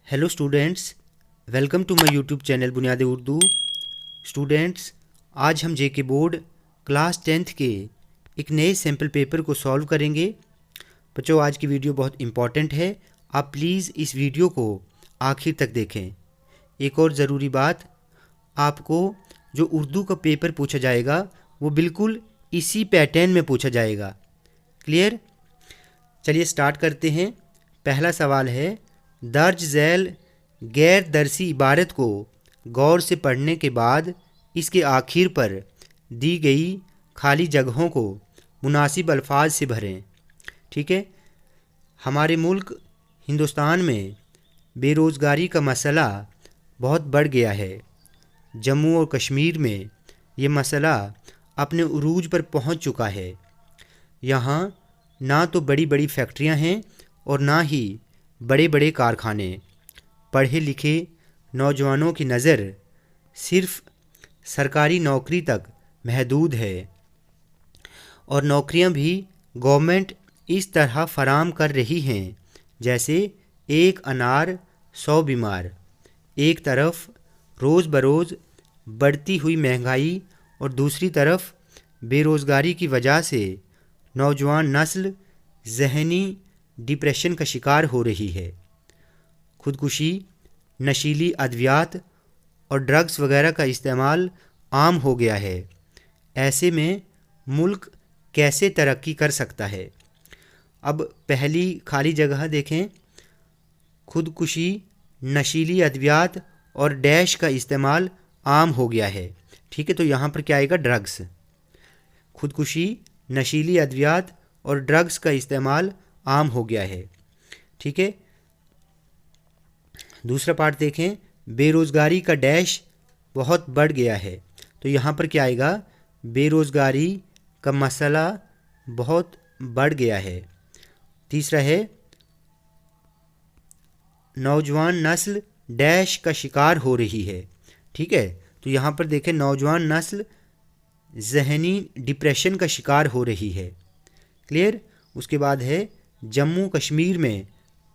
Hello students, welcome to my YouTube channel Buniyad Urdu. Students, आज हम जेके board class 10th के एक नए सैम्पल पेपर को सॉल्व करेंगे। बच्चों, आज की वीडियो बहुत इम्पॉर्टेंट है, आप प्लीज़ इस वीडियो को आखिर तक देखें। एक और ज़रूरी बात, आपको जो उर्दू का पेपर पूछा जाएगा वो बिल्कुल इसी पैटर्न में पूछा जाएगा। क्लियर? चलिए स्टार्ट करते हैं। पहला सवाल है, दर्ज झैल गैर दरसी इबारत को गौर से पढ़ने के बाद इसके आखिर पर दी गई खाली जगहों को मुनासिब अल्फाज से भरें। ठीक है, हमारे मुल्क हिंदुस्तान में बेरोज़गारी का मसला बहुत बढ़ गया है। जम्मू और कश्मीर में ये मसला अपने उरूज पर पहुंच चुका है। यहाँ ना तो बड़ी बड़ी फैक्ट्रियाँ हैं और ना ही बड़े बड़े कारखाने। पढ़े लिखे नौजवानों की नज़र सिर्फ सरकारी नौकरी तक महदूद है और नौकरियां भी गवर्नमेंट इस तरह फराम कर रही हैं जैसे एक अनार 100 बीमार। एक तरफ रोज़ बरोज़ बढ़ती हुई महंगाई और दूसरी तरफ बेरोज़गारी की वजह से नौजवान नस्ल ज़हनी डिप्रेशन का शिकार हो रही है। खुदकुशी, नशीली अद्वियात और ड्रग्स वगैरह का इस्तेमाल आम हो गया है। ऐसे में मुल्क कैसे तरक्की कर सकता है? अब पहली खाली जगह देखें, खुदकुशी, नशीली अद्वियात और डैश का इस्तेमाल आम हो गया है। ठीक है, तो यहाँ पर क्या आएगा? ड्रग्स। खुदकुशी, नशीली अद्वियात और ड्रग्स का इस्तेमाल आम हो गया है। ठीक है, दूसरा पार्ट देखें, बेरोज़गारी का डैश बहुत बढ़ गया है। तो यहाँ पर क्या आएगा? बेरोज़गारी का मसला बहुत बढ़ गया है। तीसरा है, नौजवान नस्ल डैश का शिकार हो रही है। ठीक है, तो यहाँ पर देखें, नौजवान नस्ल ज़हनी डिप्रेशन का शिकार हो रही है। क्लियर? उसके बाद है, जम्मू कश्मीर में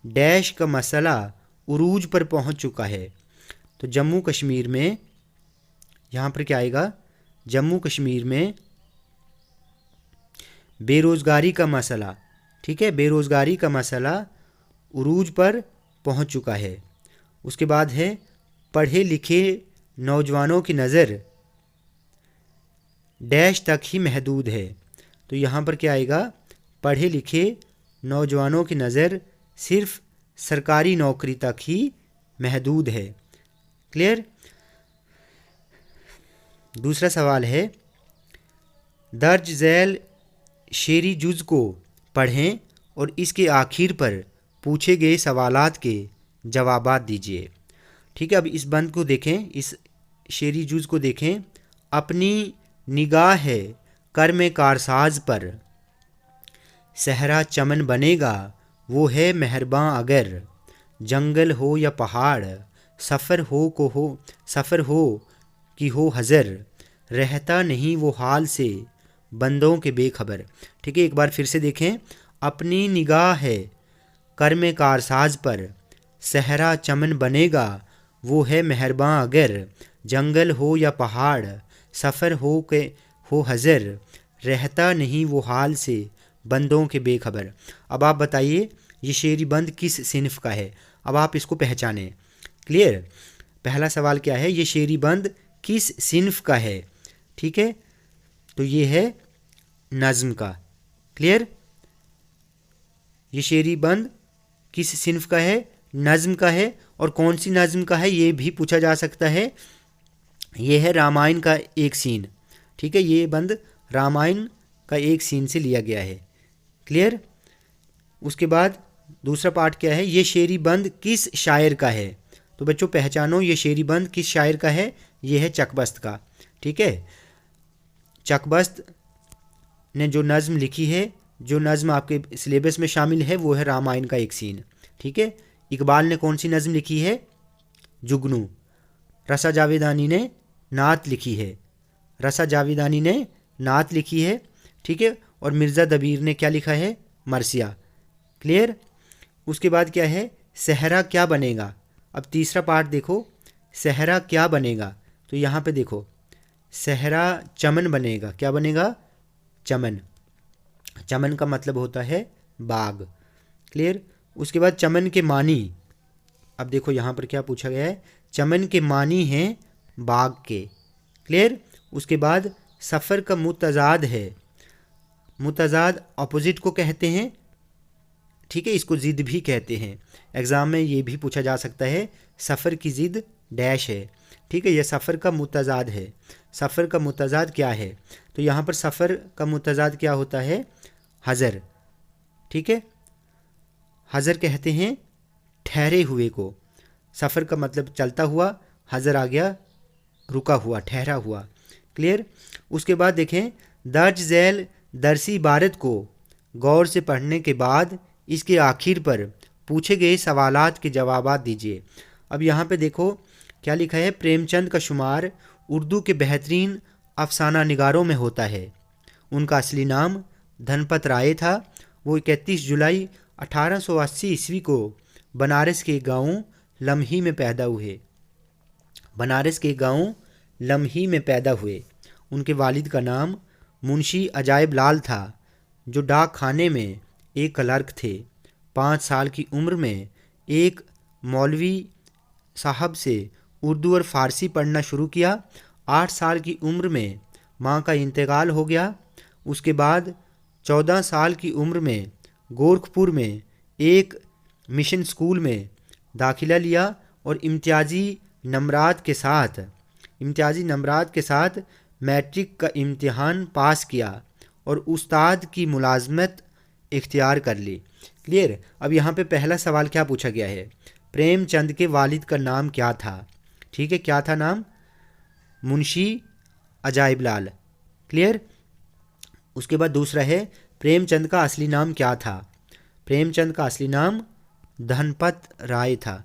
डैश का मसला उरूज पर पहुंच चुका है। तो जम्मू कश्मीर में यहाँ पर क्या आएगा? जम्मू कश्मीर में बेरोज़गारी का मसला, ठीक है, बेरोज़गारी का मसला उरूज पर पहुंच चुका है। उसके बाद है, पढ़े लिखे नौजवानों की नज़र डैश तक ही महदूद है। तो यहाँ पर क्या आएगा? पढ़े लिखे नौजवानों की नज़र सिर्फ सरकारी नौकरी तक ही महदूद है। क्लियर? दूसरा सवाल है, दर्ज झैल शेरी जुज़ को पढ़ें और इसके आखिर पर पूछे गए सवालात के जवाबात दीजिए। ठीक है, अब इस बंद को देखें, इस शेरी जुज़ को देखें। अपनी निगाह है कर में कारसाज पर, सहरा चमन बनेगा वो है मेहरबां अगर, जंगल हो या पहाड़, सफ़र हो कि हो हज़र, रहता नहीं वो हाल से बंदों के बेखबर। ठीक है, एक बार फिर से देखें। अपनी निगाह है कर में कारसाज पर, सहरा चमन बनेगा वो है मेहरबां अगर, जंगल हो या पहाड़, सफ़र हो हज़र, रहता नहीं वो हाल से बंदों के बेखबर। अब आप बताइए ये शेरी बंद किस सिनफ का है? अब आप इसको पहचानें। क्लियर? पहला सवाल क्या है? ये शेरी बंद किस सिनफ का है? ठीक है, तो ये है नज़्म का। क्लियर? ये शेरी बंद किस सिनफ का है? नज़्म का है। और कौन सी नज़्म का है ये भी पूछा जा सकता है। ये है रामायण का एक सीन। ठीक है, ये बंद रामायण का एक सीन से लिया गया है। क्लियर? उसके बाद दूसरा पार्ट क्या है? ये शेरी बंद किस शायर का है? तो बच्चों पहचानो, ये शेरी बंद किस शायर का है? ये है चकबस्त का। ठीक है, चकबस्त ने जो नज़्म लिखी है, जो नज़्म आपके सिलेबस में शामिल है, वो है रामायण का एक सीन। ठीक है, इकबाल ने कौन सी नज़्म लिखी है? जुगनू। रसा जावेदानी ने नात लिखी है। रसा जावेदानी ने नात लिखी है। ठीक है, और मिर्ज़ा दबीर ने क्या लिखा है? मरसिया। क्लियर? उसके बाद क्या है? सहरा क्या बनेगा? अब तीसरा पार्ट देखो, सहरा क्या बनेगा, तो यहाँ पे देखो सहरा चमन बनेगा। क्या बनेगा? चमन। चमन का मतलब होता है बाग। क्लियर। उसके बाद चमन के मानी, अब देखो यहाँ पर क्या पूछा गया है, चमन के मानी हैं बाग के। क्लियर। उसके बाद सफ़र का मुतजाद है, मुतजाद अपोजिट को कहते हैं, ठीक है, इसको ज़िद भी कहते हैं। एग्ज़ाम में ये भी पूछा जा सकता है, सफ़र की ज़िद डैश है, ठीक है, यह सफ़र का मुतजाद है। सफ़र का मुतजाद क्या है, तो यहाँ पर सफ़र का मुतजाद क्या होता है? हज़र, ठीक है, हज़र कहते हैं ठहरे हुए को। सफ़र का मतलब चलता हुआ, हज़र आ गया रुका हुआ, ठहरा हुआ। क्लियर। उसके बाद देखें, दर्ज झैल दरसी इबारत को गौर से पढ़ने के बाद इसके आखिर पर पूछे गए सवालात के जवाबात दीजिए। अब यहाँ पे देखो क्या लिखा है, प्रेमचंद का शुमार उर्दू के बेहतरीन अफसाना निगारों में होता है। उनका असली नाम धनपत राय था। वो 31 जुलाई 1880 ईस्वी को बनारस के गांव लम्ही में पैदा हुए। बनारस के गांव लम्ही में पैदा हुए। उनके वालिद का नाम मुंशी अजायब लाल था, जो डाक खाने में एक क्लर्क थे। 5 साल की उम्र में एक मौलवी साहब से उर्दू और फ़ारसी पढ़ना शुरू किया। 8 साल की उम्र में माँ का इंतकाल हो गया। उसके बाद 14 साल की उम्र में गोरखपुर में एक मिशन स्कूल में दाखिला लिया और इम्तियाजी नंबरात के साथ मैट्रिक का इम्तिहान पास किया और उस्ताद की मुलाजमत इख्तियार कर ली। क्लियर। अब यहाँ पे पहला सवाल क्या पूछा गया है, प्रेमचंद के वालिद का नाम क्या था, ठीक है, क्या था नाम? मुंशी अजायब लाल। क्लियर। उसके बाद दूसरा है, प्रेमचंद का असली नाम क्या था? प्रेमचंद का असली नाम धनपत राय था।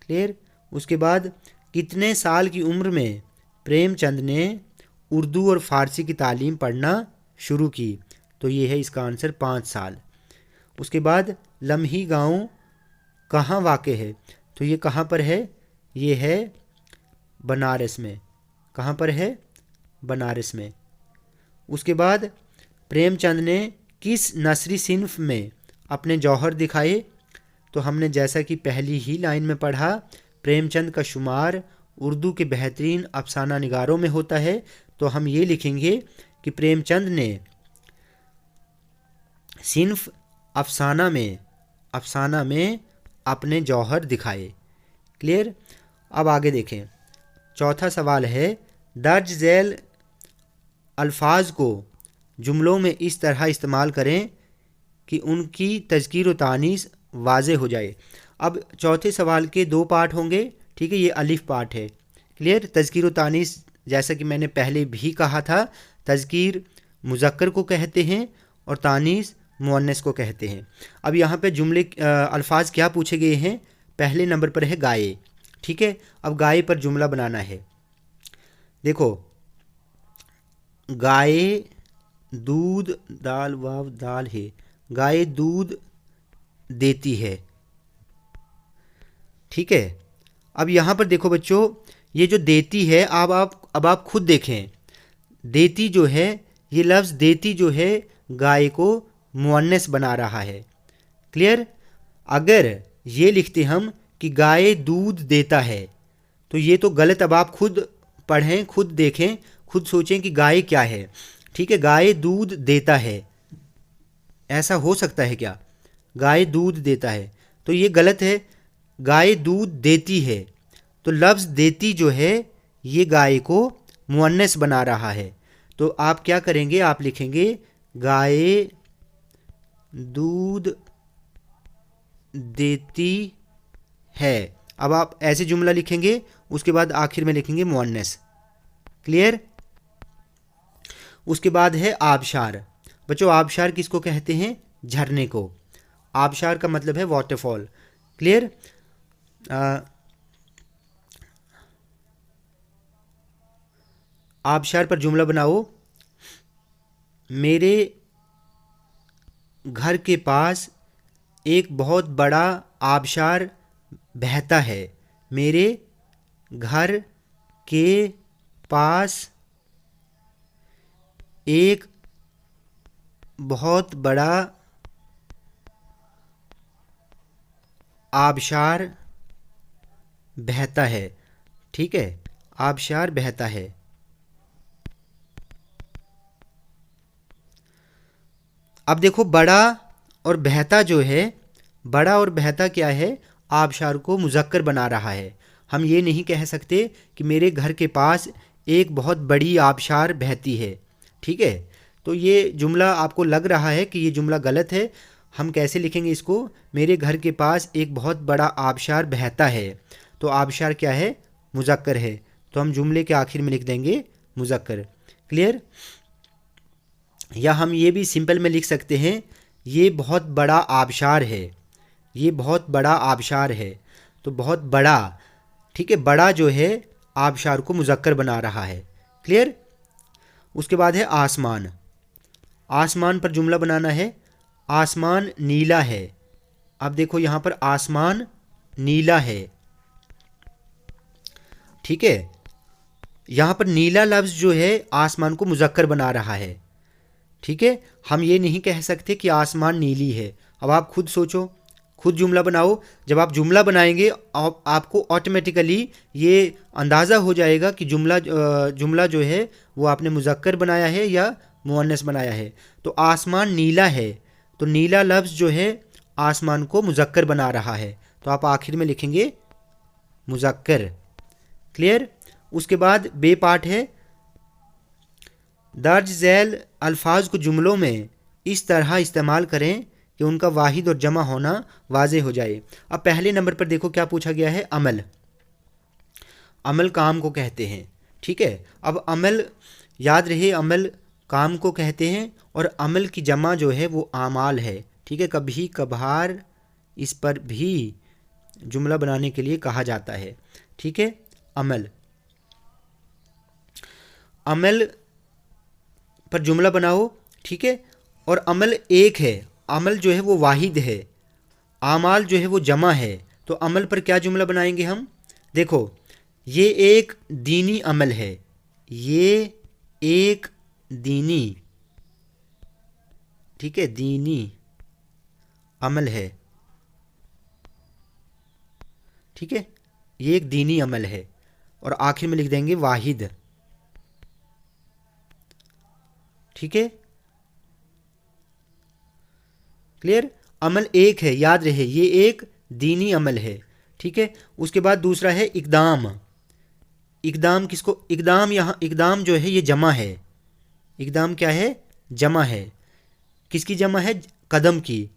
क्लियर। उसके बाद कितने साल की उम्र में प्रेमचंद ने उर्दू और फ़ारसी की तालीम पढ़ना शुरू की, तो ये है इसका आंसर 5 साल। उसके बाद लम्ही गांव कहाँ वाक़े है, तो ये कहाँ पर है? ये है बनारस में। कहाँ पर है? बनारस में। उसके बाद प्रेमचंद ने किस नस्री सिन्फ में अपने जौहर दिखाए, तो हमने जैसा कि पहली ही लाइन में पढ़ा, प्रेमचंद का शुमार उर्दू के बेहतरीन अफसाना निगारों में होता है, तो हम ये लिखेंगे कि प्रेमचंद ने सिन्फ अफसाना में अपने जौहर दिखाए। क्लियर। अब आगे देखें, चौथा सवाल है, दर्ज झैल अल्फाज को जुमलों में इस तरह इस्तेमाल करें कि उनकी तज़कीर व तानीस वाज़े हो जाए। अब चौथे सवाल के 2 पार्ट होंगे, ठीक है, ये अलिफ पार्ट है। क्लियर। तज़कीर व तानीस जैसा कि मैंने पहले भी कहा था, तज़कीर मुज़क्कर को कहते हैं और तानीस मुअन्नस को कहते हैं। अब यहाँ पे जुमले अल्फाज क्या पूछे गए हैं, पहले नंबर पर है गाये, ठीक है। अब गाये पर जुमला बनाना है। देखो, गाये दूध, दाल वाव दाल है, गाय दूध देती है, ठीक है। अब यहाँ पर देखो बच्चों, ये जो देती है, अब आप खुद देखें, देती जो है, ये लफ्ज़ देती जो है गाय को मुअन्नस बना रहा है। क्लियर। अगर ये लिखते हम कि गाय दूध देता है, तो ये तो गलत। अब आप खुद पढ़ें, खुद देखें, खुद सोचें कि गाय क्या है, ठीक है, गाय दूध देता है, ऐसा हो सकता है क्या? गाय दूध देता है, तो ये गलत है। गाय दूध देती है, तो लफ्ज़ देती जो है ये गाय को मुअन्नस बना रहा है, तो आप क्या करेंगे, आप लिखेंगे गाय दूध देती है। अब आप ऐसे जुमला लिखेंगे, उसके बाद आखिर में लिखेंगे मुअन्नस। क्लियर। उसके बाद है आबशार। बच्चों, आबशार किसको कहते हैं? झरने को। आबशार का मतलब है वाटरफॉल। क्लियर। आबशार पर जुमला बनाओ, मेरे घर के पास एक बहुत बड़ा आबशार बहता है, मेरे घर के पास एक बहुत बड़ा आबशार बहता है। ठीक है, आबशार बहता है। अब देखो बड़ा और बहता जो है, बड़ा और बहता क्या है, आबशार को मुज़क्कर बना रहा है। हम ये नहीं कह सकते कि मेरे घर के पास एक बहुत बड़ी आबशार बहती है। ठीक है, तो ये जुमला आपको लग रहा है कि ये जुमला गलत है। हम कैसे लिखेंगे इसको, मेरे घर के पास एक बहुत बड़ा आबशार बहता है। तो आबशार क्या है, मुज़क्कर है, तो हम जुमले के आखिर में लिख देंगे मुज़क्कर। क्लियर? या हम ये भी सिंपल में लिख सकते हैं, ये बहुत बड़ा आबशार है, ये बहुत बड़ा आबशार है। तो बहुत बड़ा, ठीक है, बड़ा जो है आबशार को मुज़क्कर बना रहा है। क्लियर? उसके बाद है आसमान। आसमान पर जुमला बनाना है। आसमान नीला है। अब देखो यहाँ पर आसमान नीला है। ठीक है, यहाँ पर नीला लफ्ज़ जो है आसमान को मुज़क्कर बना रहा है। ठीक है, हम ये नहीं कह सकते कि आसमान नीली है। अब आप खुद सोचो, खुद जुमला बनाओ। जब आप जुमला बनाएंगे आपको ऑटोमेटिकली ये अंदाज़ा हो जाएगा कि जुमला जो है वो आपने मुज़क्कर बनाया है या मुअन्नस बनाया है। तो आसमान नीला है, तो नीला लफ्ज़ जो है आसमान को मुज़क्कर बना रहा है, तो आप आखिर में लिखेंगे मुज़क्कर। क्लियर? उसके बाद बे पार्ट है, दर्ज झैल अल्फाज को जुमलों में इस तरह इस्तेमाल करें कि उनका वाहिद और जमा होना वाज़े हो जाए। अब पहले नंबर पर देखो क्या पूछा गया है, अमल। अमल काम को कहते हैं। ठीक है, अब अमल याद रहे, अमल काम को कहते हैं और अमल की जमा जो है वो आमाल है। ठीक है, कभी कभार इस पर भी जुमला बनाने के लिए कहा जाता है। ठीक है, अमल, अमल पर जुमला बनाओ। ठीक है, और अमल एक है, अमल जो है वो वाहिद है, आमाल जो है वो जमा है। तो अमल पर क्या जुमला बनाएंगे हम, देखो ये एक दीनी अमल है, ये एक दीनी, ठीक है, दीनी अमल है। ठीक है, ये एक दीनी अमल है और आखिर में लिख देंगे वाहिद। ठीक है, क्लियर? अमल एक है, याद रहे ये एक दीनी अमल है। ठीक है, उसके बाद दूसरा है इक़दाम। इक़दाम किसको, इक़दाम यहाँ इक़दाम जो है ये जमा है। इक़दाम क्या है, जमा है। किसकी जमा है, कदम की,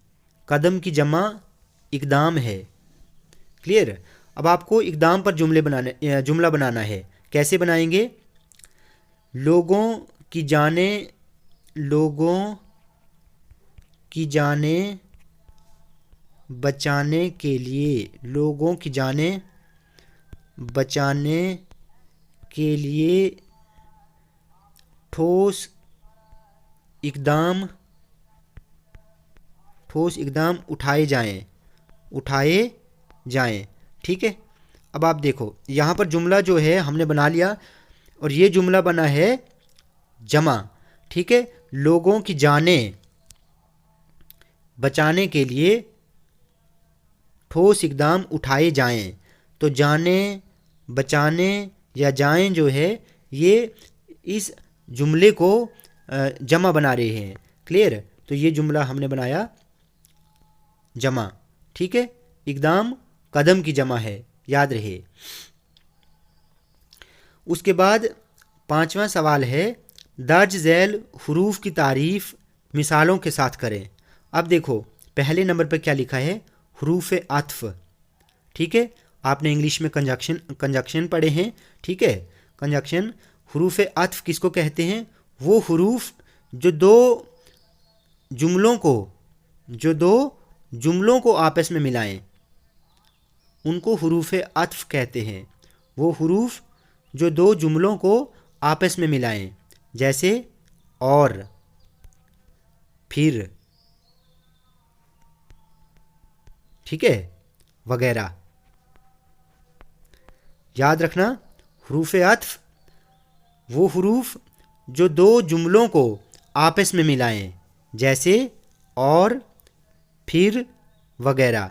कदम की जमा इक़दाम है। क्लियर? अब आपको इक़दाम पर जुमला बनाना है। कैसे बनाएंगे, लोगों की जाने, लोगों की जाने बचाने के लिए, लोगों की जाने बचाने के लिए ठोस इक़दाम उठाए जाएं, उठाए जाएं। ठीक है, अब आप देखो यहाँ पर जुमला जो है हमने बना लिया और ये जुमला बना है जमा। ठीक है, लोगों की जानें बचाने के लिए ठोस इक़दाम उठाए जाएं। तो जाने, बचाने या जाएं जो है ये इस जुमले को जमा बना रहे हैं। क्लियर? तो ये जुमला हमने बनाया जमा। ठीक है, इक़दाम कदम की जमा है, याद रहे। उसके बाद पांचवा सवाल है, दर्ज झैल हुरूफ की तारीफ़ मिसालों के साथ करें। अब देखो पहले नंबर पर क्या लिखा है, हुरूफ अत्फ। ठीक है, आपने इंग्लिश में कंजक्शन पढ़े हैं। ठीक है, कंजक्शन, हुरूफ अत्फ किसको कहते हैं, वो हुरूफ जो दो जुमलों को आपस में मिलाएं, उनको हुरूफ अत्फ कहते हैं। वो हुरूफ जो दो जुमलों को आपस में मिलाएं, जैसे और, फिर, ठीक है, वगैरह। याद रखना, हरूफ अत्फ वो हरूफ जो दो जुमलों को आपस में मिलाएं, जैसे और, फिर वगैरह।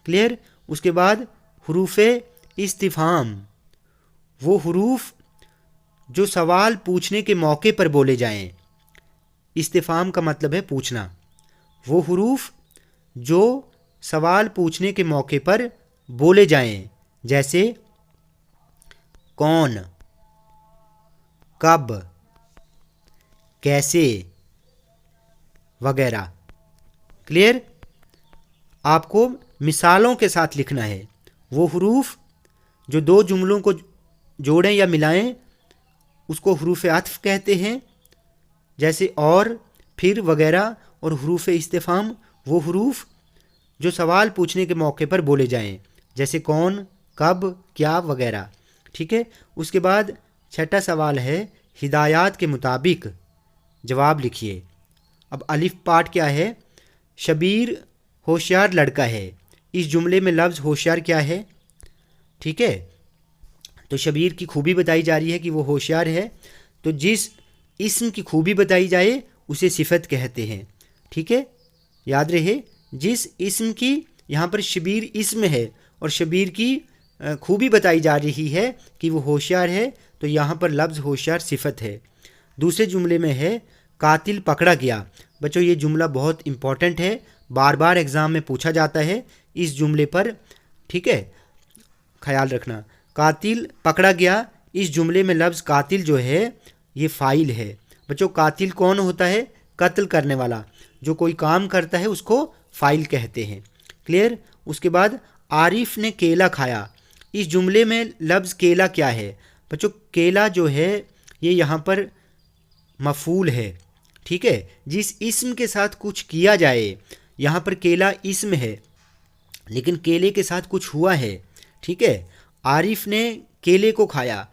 क्लियर। उसके बाद हरूफ इस्तिफहाम वो हरूफ जो सवाल पूछने के मौके पर बोले जाएं। इस्तिफहाम का मतलब है पूछना। वो हरूफ जो सवाल पूछने के मौके पर बोले जाएं, जैसे कौन, कब, कैसे वगैरह। क्लियर। आपको मिसालों के साथ लिखना है। वो हरूफ जो दो जुमलों को जोड़ें या मिलाएं उसको हरूफ अत्फ कहते हैं, जैसे और, फिर वगैरह। और हरूफ इस्तिफहाम वो हरूफ जो सवाल पूछने के मौके पर बोले जाएं, जैसे कौन, कब, क्या वगैरह। ठीक है। उसके बाद छठा सवाल है, हिदायत के मुताबिक जवाब लिखिए। अब अलिफ पार्ट क्या है? शबीर होशियार लड़का है। इस जुमले में लफ्ज़ होशियार क्या है? ठीक है, तो शबीर की खूबी बताई जा रही है कि वो होशियार है, तो जिस इस्म की खूबी बताई जाए उसे सिफत कहते हैं। ठीक है, याद रहे, जिस इस्म की, यहाँ पर शबीर इस्म है और शबीर की खूबी बताई जा रही है कि वो होशियार है, तो यहाँ पर लफ्ज़ होशियार सिफत है। दूसरे जुमले में है कातिल पकड़ा गया। बच्चों ये जुमला बहुत इम्पॉर्टेंट है, बार बार एग्ज़ाम में पूछा जाता है इस जुमले पर। ठीक है, ख्याल रखना। कातिल पकड़ा गया, इस जुमले में लफ्ज़ कातिल जो है ये फ़ाइल है। बच्चों कातिल कौन होता है? कत्ल करने वाला। जो कोई काम करता है उसको फ़ाइल कहते हैं। क्लियर। उसके बाद आरिफ ने केला खाया। इस जुमले में लफ्ज़ केला क्या है? बच्चों केला जो है ये यहाँ पर मफ़ूल है। ठीक है, जिस इस्म के साथ कुछ किया जाए, यहाँ पर केला इस्म है लेकिन केले के साथ कुछ हुआ है। ठीक है, आरिफ ने केले को खाया।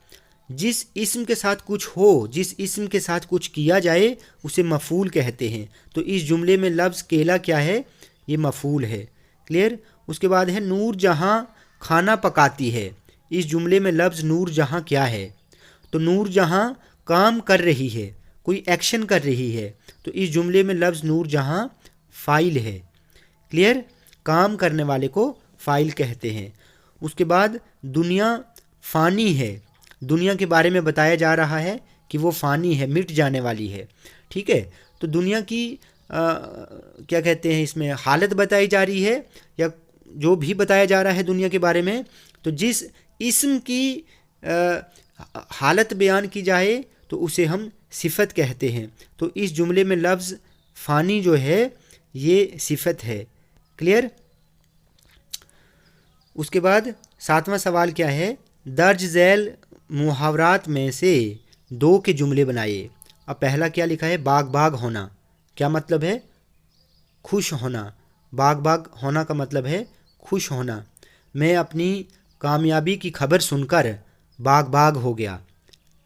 जिस इस्म के साथ कुछ हो, जिस इस्म के साथ कुछ किया जाए उसे मफ़ूल कहते हैं। तो इस जुमले में लफ्ज़ केला क्या है? ये मफ़ूल है। क्लियर। उसके बाद है नूर जहाँ खाना पकाती है। इस जुमले में लफ्ज़ नूर जहाँ क्या है? तो नूर जहाँ काम कर रही है, कोई एक्शन कर रही है, तो इस जुमले में लफ्ज़ नूर जहाँ फ़ाइल है। क्लियर। काम करने वाले को फ़ाइल कहते हैं। उसके बाद दुनिया फ़ानी है। दुनिया के बारे में बताया जा रहा है कि वो फ़ानी है, मिट जाने वाली है। ठीक है, तो दुनिया की क्या कहते हैं इसमें, हालत बताई जा रही है या जो भी बताया जा रहा है दुनिया के बारे में, तो जिस इस्म की हालत बयान की जाए तो उसे हम सिफत कहते हैं। तो इस जुमले में लफ्ज़ फ़ानी जो है ये सिफत है। क्लियर। उसके बाद सातवां सवाल क्या है? दर्ज झैल मुहावरात में से दो के जुमले बनाइए। अब पहला क्या लिखा है? बाग बाग होना। क्या मतलब है? खुश होना। बाग बाग होना का मतलब है खुश होना। मैं अपनी कामयाबी की खबर सुनकर बाग बाग हो गया।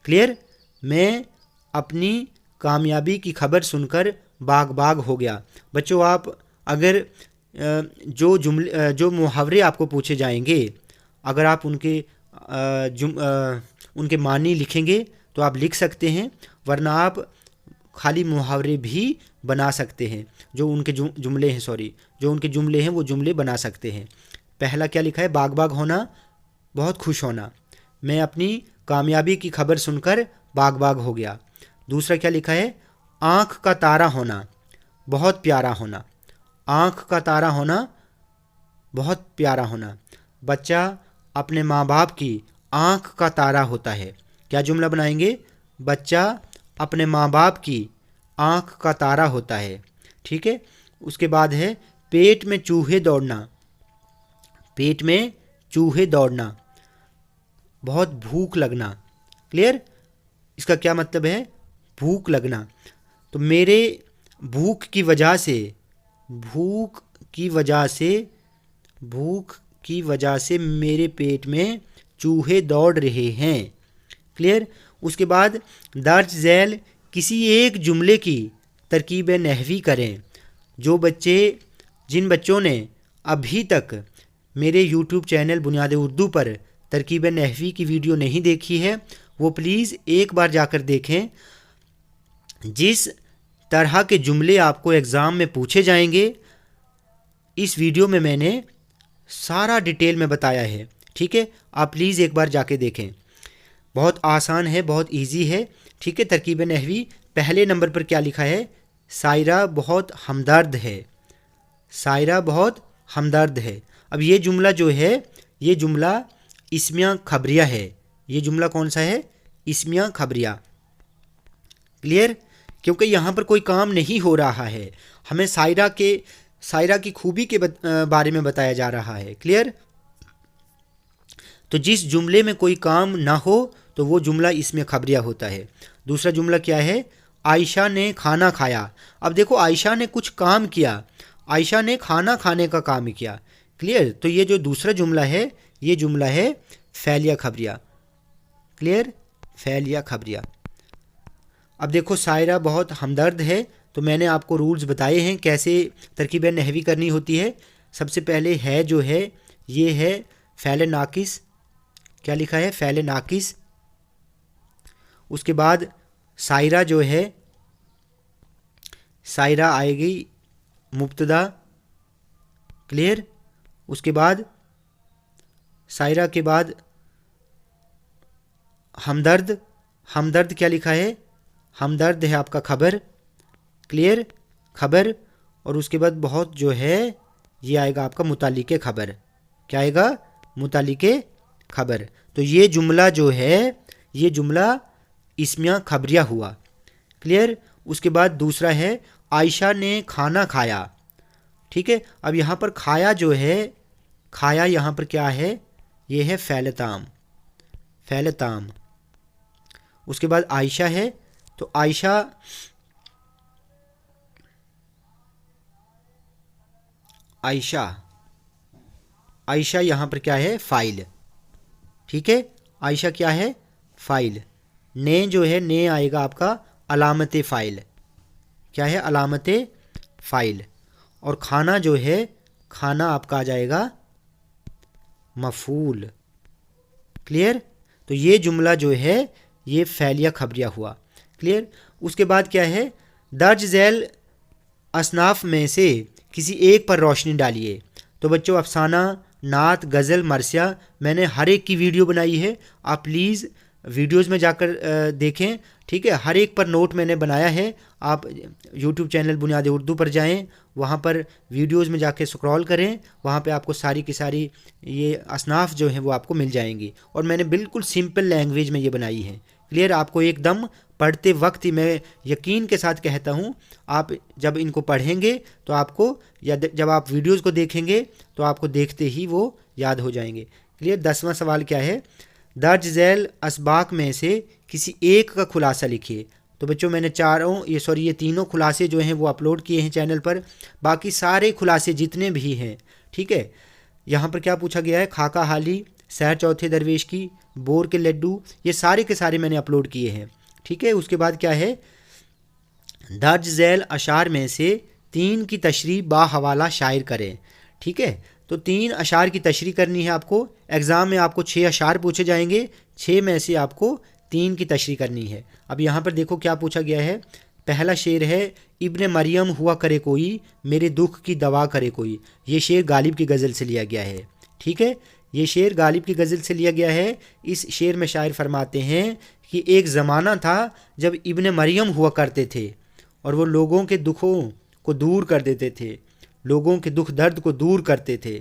क्लियर। मैं अपनी कामयाबी की खबर सुनकर बाग बाग हो गया। बच्चों आप अगर जो मुहावरे आपको पूछे जाएंगे, अगर आप उनके मानी लिखेंगे तो आप लिख सकते हैं, वरना आप खाली मुहावरे भी बना सकते हैं। जो उनके जुमले हैं, जो उनके जुमले हैं वो जुमले बना सकते हैं। पहला क्या लिखा है? बाग बाग होना, बहुत खुश होना। मैं अपनी कामयाबी की खबर सुनकर बाग बाग हो गया। दूसरा क्या लिखा है? आँख का तारा होना, बहुत प्यारा होना। आँख का तारा होना, बहुत प्यारा होना। बच्चा अपने माँ बाप की आँख का तारा होता है। क्या जुमला बनाएंगे? बच्चा अपने माँ बाप की आँख का तारा होता है। ठीक है। उसके बाद है पेट में चूहे दौड़ना। पेट में चूहे दौड़ना, बहुत भूख लगना। क्लियर। इसका क्या मतलब है? भूख लगना। तो मेरे भूख की वजह से मेरे पेट में चूहे दौड़ रहे हैं। क्लियर। उसके बाद दर्ज झैल किसी एक जुमले की तरकीब नहवी करें। जिन बच्चों ने अभी तक मेरे YouTube चैनल बुनियाद उर्दू पर ترکیب نحوی کی ویڈیو نہیں دیکھی ہے وہ پلیز ایک بار جا کر دیکھیں. جس طرح کے جملے آپ کو ایگزام میں پوچھے جائیں گے اس ویڈیو میں نے سارا ڈیٹیل میں بتایا ہے. ٹھیک ہے, آپ پلیز ایک بار جا کے دیکھیں. بہت آسان ہے, بہت ایزی ہے. ٹھیک ہے, ترکیب نحوی پہلے نمبر پر کیا لکھا ہے؟ سائرہ بہت ہمدرد ہے. سائرہ بہت ہمدرد ہے. اب یہ جملہ جو ہے یہ جملہ اسمیہ خبریہ ہے. یہ جملہ کون سا ہے؟ اسمیہ خبریہ. کلیئر؟ کیونکہ یہاں پر کوئی کام نہیں ہو رہا ہے, ہمیں سائرہ کی خوبی کے بارے میں بتایا جا رہا ہے. کلیئر؟ تو جس جملے میں کوئی کام نہ ہو تو وہ جملہ اسمیہ خبریہ ہوتا ہے. دوسرا جملہ کیا ہے؟ عائشہ نے کھانا کھایا. اب دیکھو عائشہ نے کچھ کام کیا, عائشہ نے کھانا کھانے کا کام کیا. کلیئر؟ تو یہ جو دوسرا جملہ ہے یہ جملہ ہے فعلیہ خبریہ. کلیئر؟ فعلیہ خبریہ. اب دیکھو سائرہ بہت ہمدرد ہے, تو میں نے آپ کو رولز بتائے ہیں کیسے ترکیب نحوی کرنی ہوتی ہے. سب سے پہلے ہے جو ہے یہ ہے فعل ناقص. کیا لکھا ہے؟ فعل ناقص. اس کے بعد سائرہ جو ہے سائرہ آئے گی مبتدا. کلیئر؟ اس کے بعد سائرہ کے بعد ہمدرد. ہمدرد کیا لکھا ہے؟ ہمدرد ہے آپ کا خبر. کلیئر؟ خبر. اور اس کے بعد بہت جو ہے یہ آئے گا آپ کا متعلق خبر. کیا آئے گا؟ متعلق خبر. تو یہ جملہ جو ہے یہ جملہ اسمیہ خبریہ ہوا. کلیئر؟ اس کے بعد دوسرا ہے عائشہ نے کھانا کھایا. ٹھیک ہے, اب یہاں پر کھایا جو ہے کھایا یہاں پر کیا ہے؟ یہ ہے فعل تام. فعل تام. اس کے بعد عائشہ ہے تو عائشہ عائشہ یہاں پر کیا ہے؟ فاعل. ٹھیک ہے, عائشہ کیا ہے؟ فاعل. نے جو ہے نے آئے گا آپ کا علامت فاعل. کیا ہے؟ علامت فاعل. اور کھانا جو ہے کھانا آپ کا آ جائے گا مفعول. کلیئر؟ تو یہ جملہ جو ہے یہ فعلیہ خبریہ ہوا. کلیئر؟ اس کے بعد کیا ہے؟ درج ذیل اصناف میں سے کسی ایک پر روشنی ڈالیے. تو بچوں افسانہ, نعت, غزل, مرثیہ میں نے ہر ایک کی ویڈیو بنائی ہے, آپ پلیز ویڈیوز میں جا کر دیکھیں. ٹھیک ہے, ہر ایک پر نوٹ میں نے بنایا ہے. آپ یوٹیوب چینل بنیاد اردو پر جائیں, وہاں پر ویڈیوز میں جا کے سکرول کریں, وہاں پہ آپ کو ساری کی ساری یہ اصناف جو ہیں وہ آپ کو مل جائیں گی. اور میں نے بالکل سمپل لینگویج میں یہ بنائی ہے. کلیئر؟ آپ کو ایک دم پڑھتے وقت ہی میں یقین کے ساتھ کہتا ہوں آپ جب ان کو پڑھیں گے تو آپ کو یا جب آپ ویڈیوز کو دیکھیں گے تو آپ کو دیکھتے ہی وہ یاد ہو جائیں گے. کلیئر؟ 10واں سوال کیا ہے؟ درج ذیل اسباق میں سے کسی ایک کا خلاصہ لکھیے. تو بچوں میں نے یہ تینوں خلاصے جو ہیں وہ اپلوڈ کیے ہیں چینل پر. باقی سارے خلاصے جتنے بھی ہیں, ٹھیک ہے, یہاں پر کیا پوچھا گیا ہے؟ خاکہ حالی, سحر چوتھے درویش کی, بور کے لڈو, یہ سارے کے سارے میں نے اپلوڈ کیے ہیں. ٹھیک ہے, اس کے بعد کیا ہے؟ درج ذیل اشعار میں سے 3 کی تشریح با حوالہ شاعر کریں. ٹھیک ہے, تو 3 اشعار کی تشریح کرنی ہے آپ کو. ایگزام میں آپ کو 6 اشعار پوچھے جائیں گے, 6 میں سے آپ کو 3 کی تشریح کرنی ہے. اب یہاں پر دیکھو کیا پوچھا گیا ہے. پہلا شعر ہے ابن مریم ہوا کرے کوئی, میرے دکھ کی دوا کرے کوئی. یہ شعر غالب کی غزل سے لیا گیا ہے. ٹھیک ہے, یہ شعر غالب کی غزل سے لیا گیا ہے. اس شعر میں شاعر فرماتے ہیں کہ ایک زمانہ تھا جب ابن مریم ہوا کرتے تھے اور وہ لوگوں کے دکھوں کو دور کر دیتے تھے, لوگوں کے دکھ درد کو دور کرتے تھے,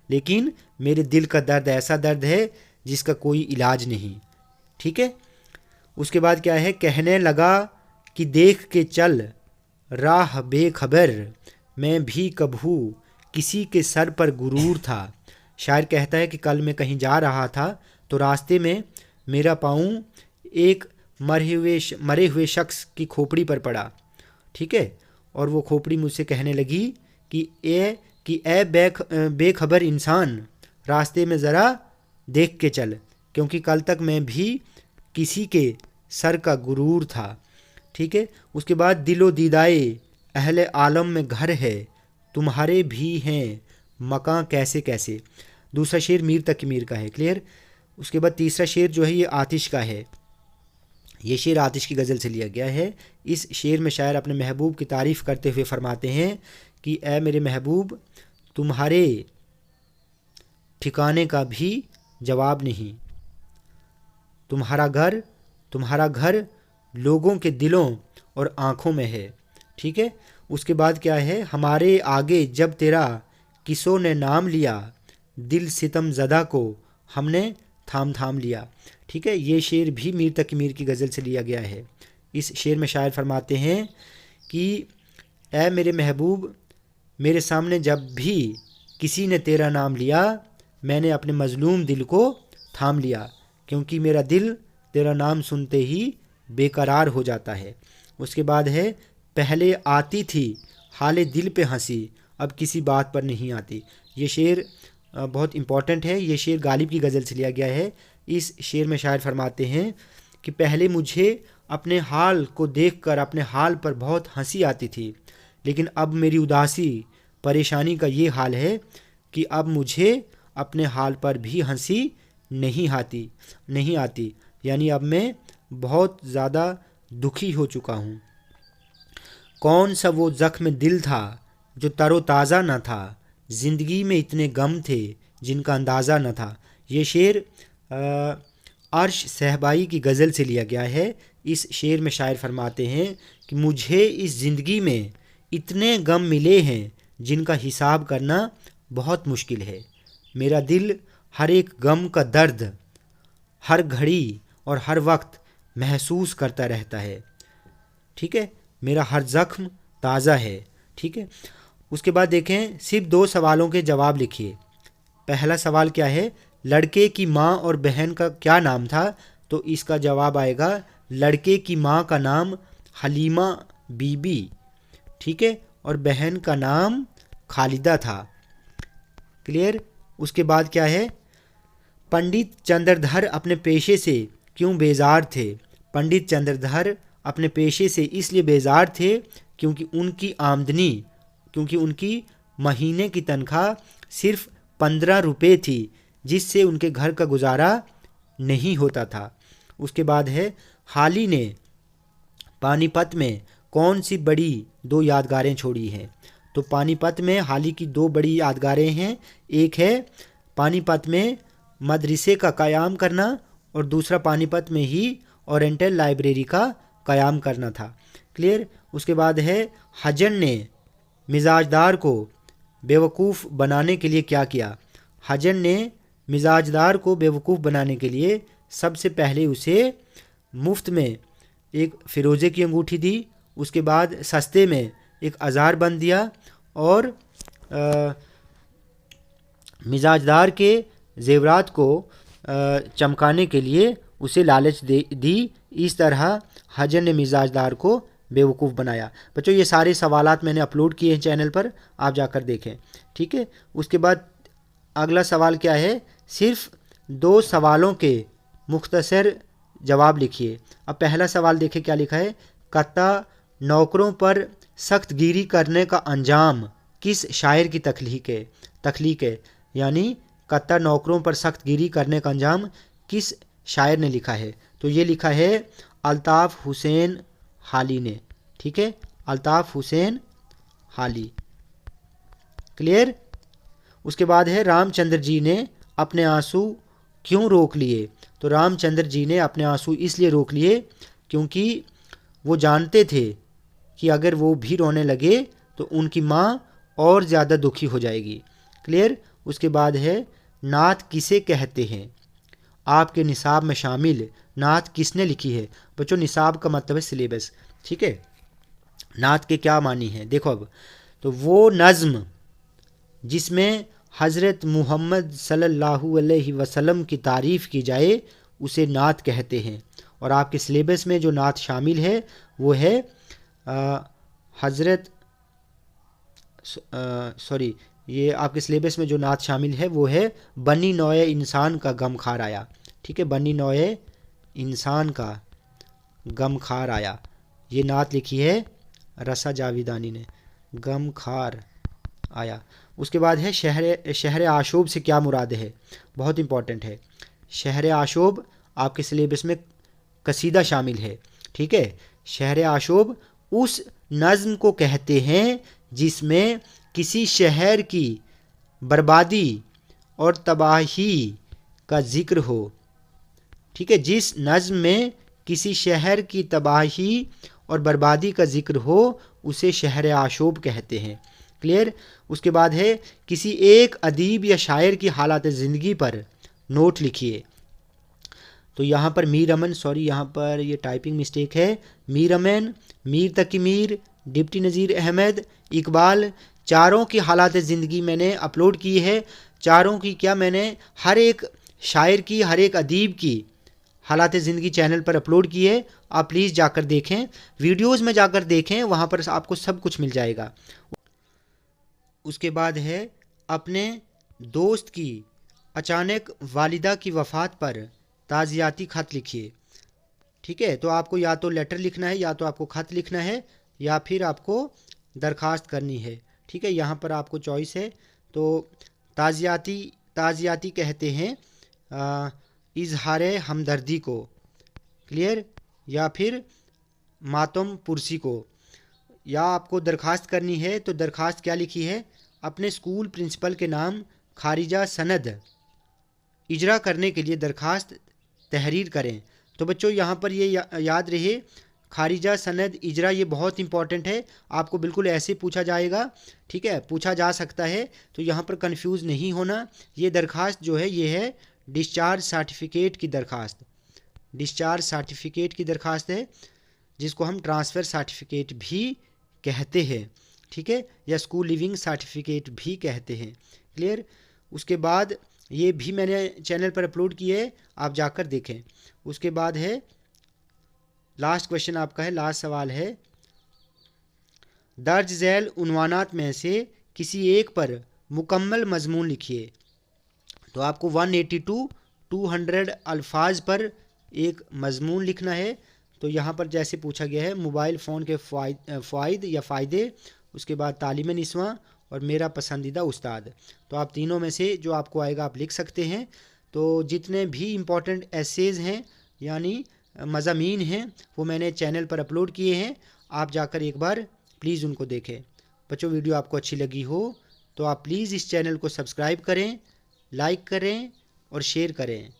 لیکن میرے دل کا درد ایسا درد ہے جس کا کوئی علاج نہیں. ٹھیک ہے, اس کے بعد کیا ہے؟ کہنے لگا کہ دیکھ کے چل راہ بے خبر, میں بھی کبھو کسی کے سر پر غرور تھا. شاعر کہتا ہے کہ کل میں کہیں جا رہا تھا تو راستے میں میرا پاؤں ایک مرے ہوئے شخص کی کھوپڑی پر پڑا. ٹھیک ہے, اور وہ کھوپڑی مجھ سے کہنے لگی کہ اے بے خبر انسان, راستے میں ذرا دیکھ کے چل, کیونکہ کل تک میں بھی کسی کے سر کا غرور تھا. ٹھیک ہے, اس کے بعد دل و دیدائے اہل عالم میں گھر ہے, تمہارے بھی ہیں مکاں کیسے کیسے. دوسرا شعر میر تقی میر کا ہے. کلیئر؟ उसके बाद तीसरा शेर जो है ये आतिश का है। ये शेर आतिश की गज़ल से लिया गया है। इस शेर में शायर अपने महबूब की तारीफ़ करते हुए फरमाते हैं कि ऐ मेरे महबूब, तुम्हारे ठिकाने का भी जवाब नहीं, तुम्हारा घर लोगों के दिलों और आँखों में है। ठीक है, उसके बाद क्या है, हमारे आगे जब तेरा किसों ने नाम लिया, दिल सितम ज़दा को हमने थाम थाम लिया। ठीक है, ये शेर भी मीर तकी मीर की गज़ल से लिया गया है। इस शेर में शायर फरमाते हैं कि ऐ मेरे महबूब, मेरे सामने जब भी किसी ने तेरा नाम लिया, मैंने अपने मज़लूम दिल को थाम लिया, क्योंकि मेरा दिल तेरा नाम सुनते ही बेकरार हो जाता है। उसके बाद है, पहले आती थी हाले दिल पे हंसी, अब किसी बात पर नहीं आती। ये शेर बहुत इम्पॉर्टेंट है। ये शेर गालिब की गज़ल से लिया गया है। इस शेर में शायर फरमाते हैं कि पहले मुझे अपने हाल को देखकर अपने हाल पर बहुत हंसी आती थी, लेकिन अब मेरी उदासी परेशानी का ये हाल है कि अब मुझे अपने हाल पर भी हंसी नहीं आती, यानी अब मैं बहुत ज़्यादा दुखी हो चुका हूँ। कौन सा वो ज़ख्म दिल था जो तरोताज़ा न था, ज़िंदगी में इतने गम थे जिनका अंदाज़ा न था। ये शेर अर्श सहबाई की गज़ल से लिया गया है। इस शेर में शायर फरमाते हैं कि मुझे इस ज़िंदगी में इतने गम मिले हैं जिनका हिसाब करना बहुत मुश्किल है। मेरा दिल हर एक गम का दर्द हर घड़ी और हर वक्त महसूस करता रहता है। ठीक है, मेरा हर ज़ख्म ताज़ा है। ठीक है, उसके बाद देखें, सिर्फ 2 सवालों के जवाब लिखिए। पहला सवाल क्या है, लड़के की माँ और बहन का क्या नाम था? तो इसका जवाब आएगा, लड़के की माँ का नाम हलीमा बीबी, ठीक है, और बहन का नाम खालिदा था। क्लियर। उसके बाद क्या है, पंडित चंद्रधर अपने पेशे से क्यों बेजार थे? पंडित चंद्रधर अपने पेशे से इसलिए बेजार थे क्योंकि उनकी महीने की तनख्वाह सिर्फ 15 रुपये थी, जिससे उनके घर का गुजारा नहीं होता था। उसके बाद है, हाली ने पानीपत में कौन सी बड़ी 2 यादगारें छोड़ी हैं? तो पानीपत में हाली की 2 बड़ी यादगारें हैं। एक है पानीपत में मदरसे का क़याम करना और दूसरा पानीपत में ही ओरिएंटल लाइब्रेरी का क़याम करना था। क्लियर। उसके बाद है, हजन ने मिजाजदार को बेवकूफ़ बनाने के लिए क्या किया? हजन ने मिजाजदार को बेवकूफ़ बनाने के लिए सबसे पहले उसे मुफ्त में एक फ़िरोज़े की अंगूठी दी, उसके बाद सस्ते में एक अज़ार बन दिया और मिजाजदार के ज़ेवरात को चमकाने के लिए उसे लालच दी। इस तरह हजन ने मिजाजदार को बेवकूफ़ बनाया। बच्चों, ये सारे सवालात मैंने अपलोड किए हैं चैनल पर, आप जाकर देखें। ठीक है। उसके बाद अगला सवाल क्या है, सिर्फ 2 सवालों के मुख्तसर जवाब लिखिए। अब पहला सवाल देखें क्या लिखा है, कत्ता नौकरों पर सख्त गिरी करने का अंजाम किस शायर की तख्लीक है? यानी कत्ता नौकरों पर सख्त गिरी करने का अंजाम किस शायर ने लिखा है? तो ये लिखा है अल्ताफ़ हुसैन हाली ने। ठीक है, अल्ताफ़ हुसैन हाली। क्लियर। उसके बाद है, रामचंद्र जी ने अपने आंसू क्यों रोक लिए? तो रामचंद्र जी ने अपने आंसू इसलिए रोक लिए क्योंकि वो जानते थे कि अगर वो भी रोने लगे तो उनकी माँ और ज़्यादा दुखी हो जाएगी। क्लियर। उसके बाद है, नात किसे कहते हैं? आपके निसाब में शामिल नात किसने लिखी है? बच्चों, निसाब का मतलब है सिलेबस। ठीक है, नात के क्या मानी है देखो। अब तो वो नज़्म जिसमें हज़रत मुहम्मद सल्लल्लाहु अलैहि वसल्लम की तारीफ़ की जाए उसे नात कहते हैं। और आपके सिलेबस में जो नात शामिल है वो है ये आपके सिलेबस में जो नात शामिल है वो है बनी नौए इंसान का गम खार आया। ठीक है, बनी नौए इंसान का गम खार आया, ये नात लिखी है रसा जाविदानी ने, गम खार आया। उसके बाद है, शहर आशूब से क्या मुराद है? बहुत इंपॉर्टेंट है। शहर आशोब आपके सिलेबस में कसीदा शामिल है, ठीक है। शहर आशोब उस नज़्म को कहते हैं जिसमें किसी शहर की बर्बादी और तबाही का जिक्र हो, ठीक है। जिस नज़्म में किसी शहर की तबाही और बर्बादी का जिक्र हो उसे शहर आशोब कहते हैं। क्लियर। उसके बाद है किसी एक अदीब या शायर की हालात ज़िंदगी पर नोट लिखिए। तो यहाँ पर मीर अमन, सॉरी यहाँ पर ये टाइपिंग मिस्टेक है, मीर अमन, मीर तकी मीर, डिप्टी नज़ीर अहमद, इकबाल, चारों की हालात ज़िंदगी मैंने अपलोड की है। चारों की क्या, मैंने हर एक शायर की, हर एक अदीब की हालात ज़िंदगी चैनल पर अपलोड की है। आप प्लीज़ जाकर देखें, वीडियोज़ में जाकर देखें, वहाँ पर आपको सब कुछ मिल जाएगा। उसके बाद है अपने दोस्त की अचानक वालिदा की वफ़ात पर ताज़ियाती ख़त लिखिए, ठीक है। तो आपको या तो लेटर लिखना है, या तो आपको ख़त लिखना है, या फिर आपको दरख्वास्त करनी है, ठीक है। यहाँ पर आपको चॉइस है। तो ताज़ियाती कहते हैं इजहार हमदर्दी को, क्लियर, या फिर मातम पुरसी को। या आपको दरख्वास्त करनी है तो दरख्वास्त क्या लिखी है, अपने स्कूल प्रिंसिपल के नाम खारिजा सनद इजरा करने के लिए दरख्वास्त तहरीर करें। तो बच्चों यहाँ पर ये याद रहे, खारिजा सनद इजरा ये बहुत इंपॉर्टेंट है, आपको बिल्कुल ऐसे पूछा जाएगा, ठीक है, पूछा जा सकता है। तो यहाँ पर कंफ्यूज नहीं होना। ये दरख्वास्त जो है ये है डिस्चार्ज सर्टिफिकेट की दरख्वास्त, डिस्चार्ज सर्टिफिकेट की दरख्वास्त है, जिसको हम ट्रांसफ़र सर्टिफिकेट भी कहते हैं, ठीक है, या स्कूल लिविंग सर्टिफिकेट भी कहते हैं। क्लियर। उसके बाद ये भी मैंने चैनल पर अपलोड किए है, आप जाकर देखें। उसके बाद है लास्ट क्वेश्चन आपका है, लास्ट सवाल है, दर्ज झैल उन्वानात में से किसी एक पर मुकम्मल मजमून लिखिए। तो आपको 182 अल्फाज पर एक मजमून लिखना है। तो यहाँ पर जैसे पूछा गया है, मोबाइल फ़ोन के फ़ायदे या फ़ायदे, उसके बाद तालीम निस्वां और मेरा पसंदीदा उस्ताद। तो आप तीनों में से जो आपको आएगा आप लिख सकते हैं। तो जितने भी इम्पॉर्टेंट एसेज हैं यानी मज़ामीन हैं वो मैंने चैनल पर अपलोड किए हैं, आप जाकर एक बार प्लीज़ उनको देखें। बच्चों वीडियो आपको अच्छी लगी हो तो आप प्लीज़ इस चैनल को सब्सक्राइब करें, लाइक करें और शेयर करें।